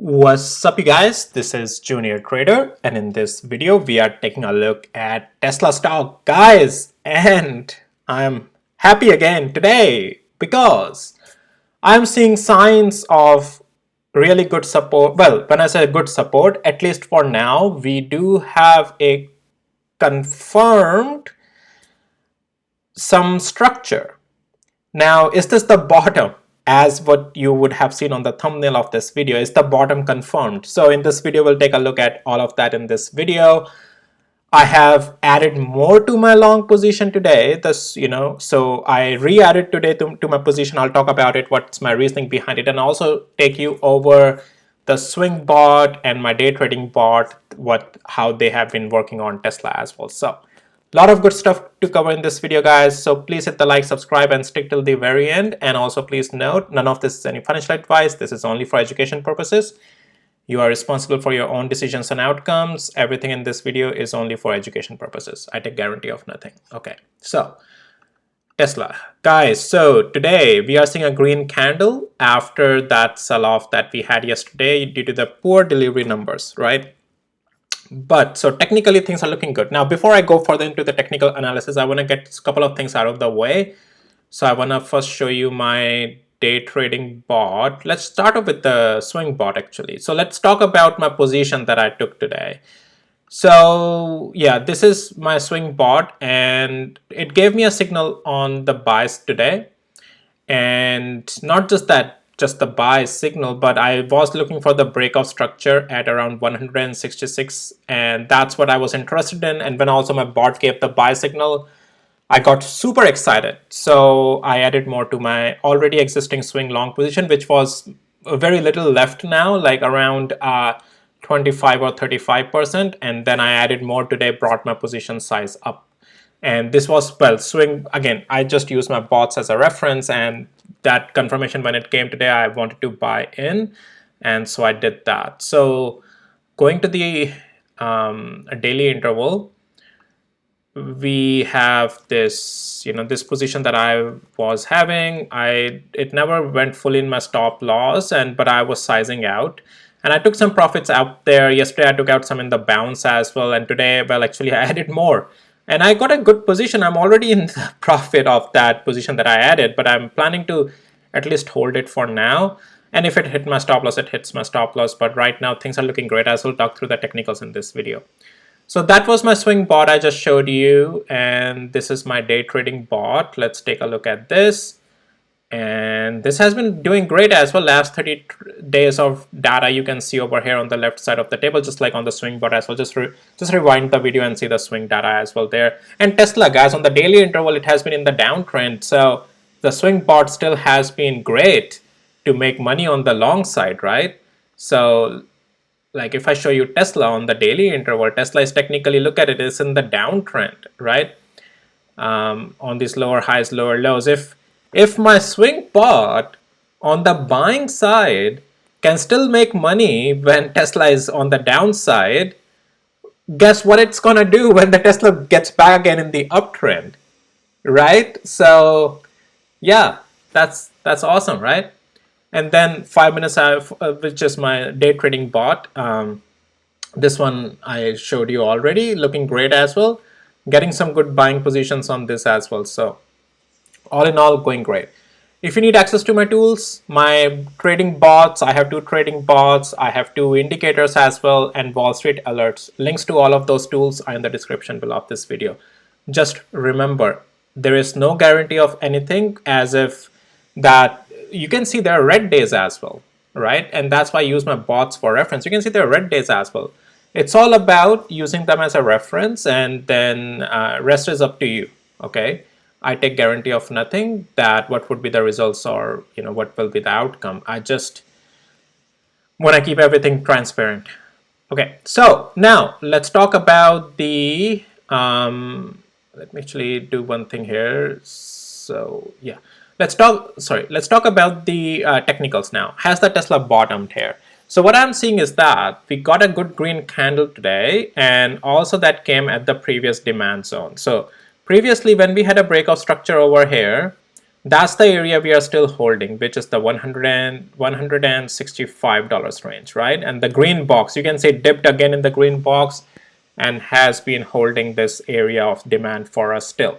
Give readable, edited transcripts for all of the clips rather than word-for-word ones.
What's up, you guys? This is Junior Trader, and in this video we are taking a look at Tesla stock, guys. And I'm happy again today because I'm seeing signs of really good support. Well, when I say good support, at least for now, we do have a confirmed some structure. Now, is this the bottom? As what you would have seen on the thumbnail of this video, is the bottom confirmed? So in this video, we'll take a look at all of that in this video. I have added more to my long position today. So I re-added today to my position. I'll talk about it, what's my reasoning behind it, and also take you over the swing bot and my day trading bot, how they have been working on Tesla as well. So a lot of good stuff to cover in this video, guys. So please hit the like, subscribe, and stick till the very end. And also please note, none of this is any financial advice. This is only for education purposes. You are responsible for your own decisions and outcomes. Everything in this video is only for education purposes. I take guarantee of nothing. Okay, so Tesla. Guys, so today we are seeing a green candle after that sell-off that we had yesterday due to the poor delivery numbers, right? But so technically things are looking good. Now, before I go further into the technical analysis, I want to get a couple of things out of the way. So I want to first show you my day trading bot. Let's start off with the swing bot actually. So let's talk about my position that I took today. So yeah, this is my swing bot and it gave me a signal on the buys today. And not just that, just the buy signal, but I was looking for the breakout structure at around 166, and that's what I was interested in. And when also my bot gave the buy signal, I got super excited. So I added more to my already existing swing long position, which was very little left now, like around 25 or 35%. And then I added more today, brought my position size up. And this was, well, swing again. I just use my bots as a reference, and that confirmation when it came today, I wanted to buy in, and so I did that. So going to the daily interval, we have this, this position that I was having. It never went fully in my stop loss, but I was sizing out. And I took some profits out there. Yesterday I took out some in the bounce as well, and today, well, actually I added more. And I got a good position. I'm already in the profit of that position that I added, but I'm planning to at least hold it for now. And if it hit my stop loss, it hits my stop loss. But right now things are looking great. I will talk through the technicals in this video. So that was my swing bot I just showed you. And this is my day trading bot. Let's take a look at this. And this has been doing great as well. Last 30 days of data you can see over here on the left side of the table, just like on the swing bot as well. Just rewind the video and see the swing data as well there. And Tesla, guys, on the daily interval, it has been in the downtrend. So the swing bot still has been great to make money on the long side, right? So like if I show you Tesla on the daily interval, Tesla is technically, look at it, it's in the downtrend, right? On these lower highs, lower lows. If my swing bot on the buying side can still make money when Tesla is on the downside, guess what it's gonna do when the Tesla gets back again in the uptrend, right? So yeah, that's awesome, right? And then 5 minutes which is my day trading bot. This one I showed you already, looking great as well. Getting some good buying positions on this as well. So all in all, going great. If you need access to my tools, my trading bots, I have 2 trading bots, I have 2 indicators as well, and Wall Street alerts. Links to all of those tools are in the description below of this video. Just remember, there is no guarantee of anything, as if that you can see there are red days as well, right? And that's why I use my bots for reference. You can see there are red days as well. It's all about using them as a reference, and then rest is up to you, okay? I take guarantee of nothing that what would be the results or what will be the outcome. I just want to keep everything transparent. Okay, so now let's talk about the let me actually do one thing here. So yeah, let's talk about the technicals now. Has the Tesla bottomed here? So what I'm seeing is that we got a good green candle today, and also that came at the previous demand zone. So previously, when we had a breakout structure over here, That's the area we are still holding, which is the $165 range, right? And the green box, you can say, dipped again in the green box and has been holding this area of demand for us still.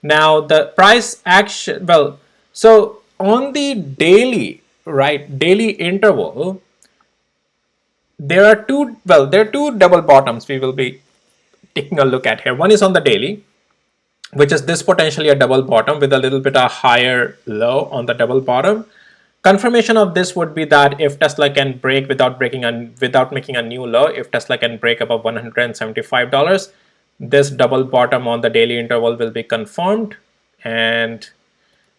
Now the price action, well, so on the daily, right, daily interval, there are two double bottoms we will be taking a look at here. One is on the daily, which is this potentially a double bottom with a little bit of higher low on the double bottom. Confirmation of this would be that if Tesla can break without making a new low, if Tesla can break above $175, this double bottom on the daily interval will be confirmed. And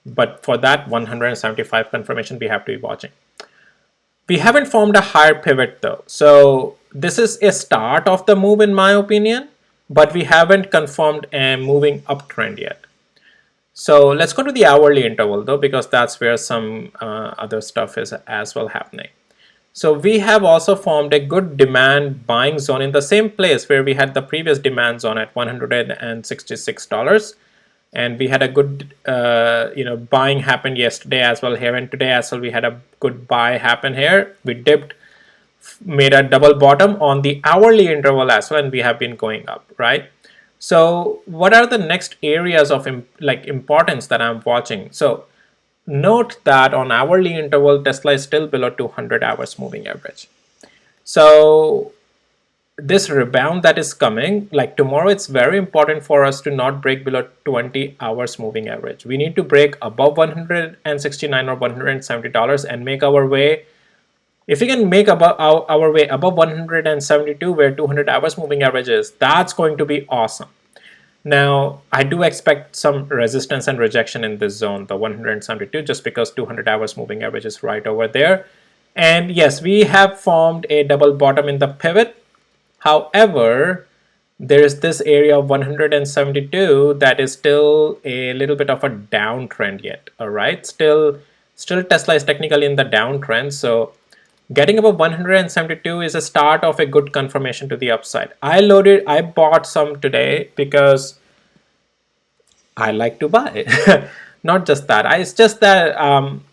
but for that 175 confirmation, we have to be watching. We haven't formed a higher pivot though, so this is a start of the move in my opinion, but we haven't confirmed a moving uptrend yet. So let's go to the hourly interval though, because that's where some other stuff is as well happening. So we have also formed a good demand buying zone in the same place where we had the previous demand zone at $166. And we had a good buying happened yesterday as well here, and today as well we had a good buy happen here. We dipped, made a double bottom on the hourly interval as well, and we have been going up, right? So what are the next areas of importance that I'm watching? So note that on hourly interval, Tesla is still below 200 hours moving average. So this rebound that is coming, like tomorrow, it's very important for us to not break below 20 hours moving average. We need to break above $169 or $170 and make our way. If we can make our way above 172, where 200 hours moving average is, that's going to be awesome. Now, I do expect some resistance and rejection in this zone, the 172, just because 200 hours moving average is right over there. And yes, we have formed a double bottom in the pivot. However, there is this area of 172 that is still a little bit of a downtrend yet. All right, still Tesla is technically in the downtrend. So getting above 172 is a start of a good confirmation to the upside. I bought some today because I like to buy. Not just that. It's just that I'm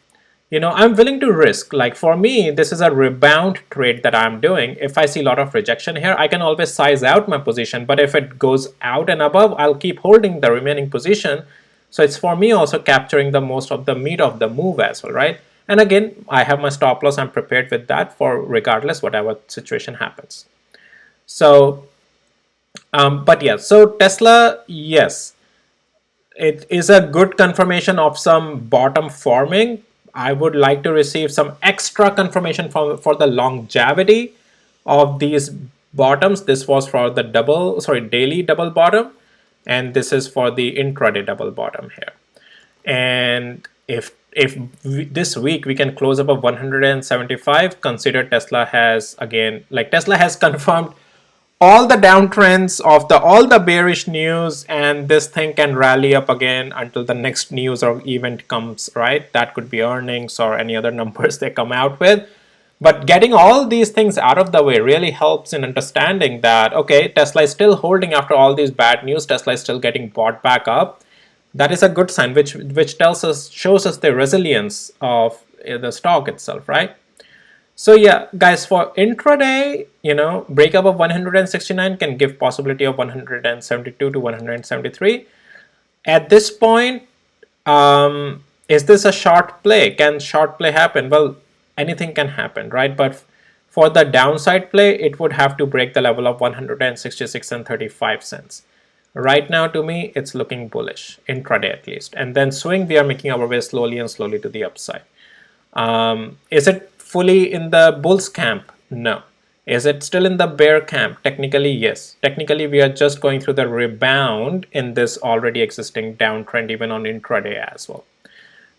willing to risk. Like for me, this is a rebound trade that I'm doing. If I see a lot of rejection here, I can always size out my position. But if it goes out and above, I'll keep holding the remaining position. So it's for me also capturing the most of the meat of the move as well, right? And again, I have my stop loss. I'm prepared with that for regardless whatever situation happens. So, but yeah, so Tesla, yes, it is a good confirmation of some bottom forming. I would like to receive some extra confirmation for the longevity of these bottoms. This was for the daily double bottom, and this is for the intraday double bottom here. And if this week we can close above 175, consider Tesla has confirmed all the downtrends of all the bearish news, and this thing can rally up again until the next news or event comes, right? That could be earnings or any other numbers they come out with. But getting all these things out of the way really helps in understanding that, okay, Tesla is still holding after all these bad news. Tesla is still getting bought back up. That is a good sign, which shows us the resilience of the stock itself, right? So yeah, guys, for intraday, breakup of 169 can give possibility of 172 to 173. At this point, is this a short play? Can short play happen? Well, anything can happen, right? But for the downside play, it would have to break the level of 166 and 35 cents. Right now, to me, it's looking bullish, intraday at least. And then swing, we are making our way slowly to the upside. Is it fully in the bulls camp? No. Is it still in the bear camp? Technically, yes. Technically, we are just going through the rebound in this already existing downtrend, even on intraday as well.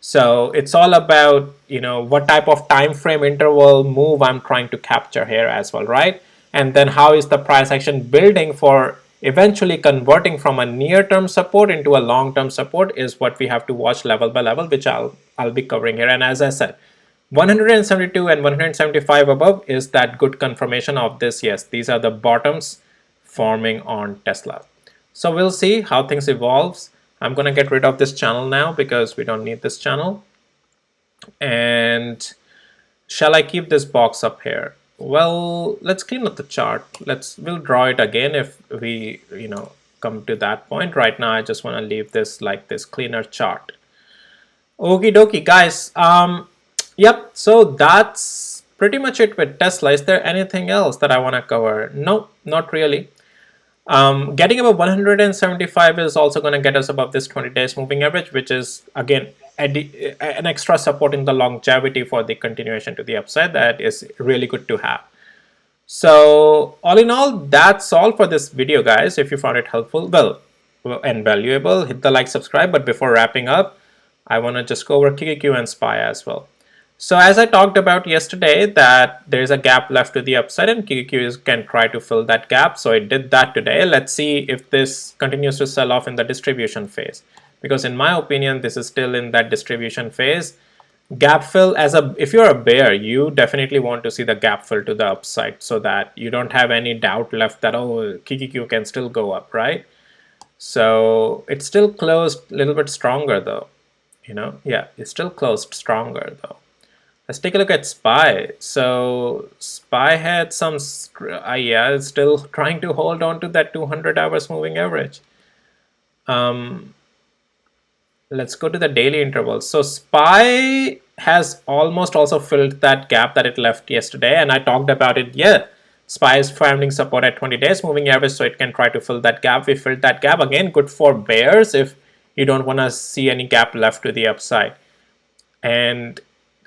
So it's all about, what type of time frame interval move I'm trying to capture here as well, right? And then how is the price action building for eventually converting from a near-term support into a long-term support is what we have to watch level by level, which I'll be covering here. And as I said, 172 and 175 above is that good confirmation of this. Yes, these are the bottoms forming on Tesla. So we'll see how things evolves. I'm gonna get rid of this channel now because we don't need this channel. And shall I keep this box up here? Well, let's clean up the chart. We'll draw it again if we, come to that point. Right now, I just want to leave this like this cleaner chart. Okie dokie, guys. Yep. So that's pretty much it with Tesla. Is there anything else that I want to cover? No, not really. Getting above 175 is also going to get us above this 20 days moving average, which is again an extra support in the longevity for the continuation to the upside. That is really good to have. So all in all, that's all for this video, guys. If you found it helpful, well and valuable, hit the like, subscribe. But before wrapping up, I want to just go over QQQ and SPY as well. So as I talked about yesterday, that there's a gap left to the upside and QQQ can try to fill that gap. So it did that today. Let's see if this continues to sell off in the distribution phase. Because in my opinion, this is still in that distribution phase. Gap fill, if you're a bear, you definitely want to see the gap fill to the upside so that you don't have any doubt left that, oh, QQQ can still go up, right? So it's still closed a little bit stronger though. Yeah, it's still closed stronger though. Let's take a look at SPY. So SPY had some, yeah, it's still trying to hold on to that 200 hours moving average. Let's go to the daily intervals. So SPY has almost also filled that gap that it left yesterday, and I talked about it. Yeah, SPY is finding support at 20 days moving average, so it can try to fill that gap. We filled that gap again. Good for bears if you don't want to see any gap left to the upside. And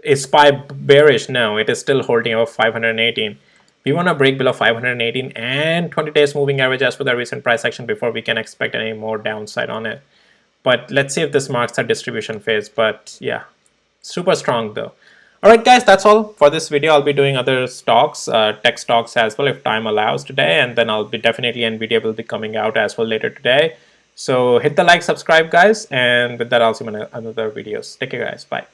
is SPY bearish? No, it is still holding over 518. We want to break below 518 and 20 days moving average as per the recent price action before we can expect any more downside on it. But let's see if this marks a distribution phase. But yeah, super strong though. All right, guys, that's all for this video. I'll be doing other stocks, tech stocks as well if time allows today. And then I'll be definitely NVIDIA will be coming out as well later today. So hit the like, subscribe, guys. And with that, I'll see you in another videos. Take care, guys. Bye.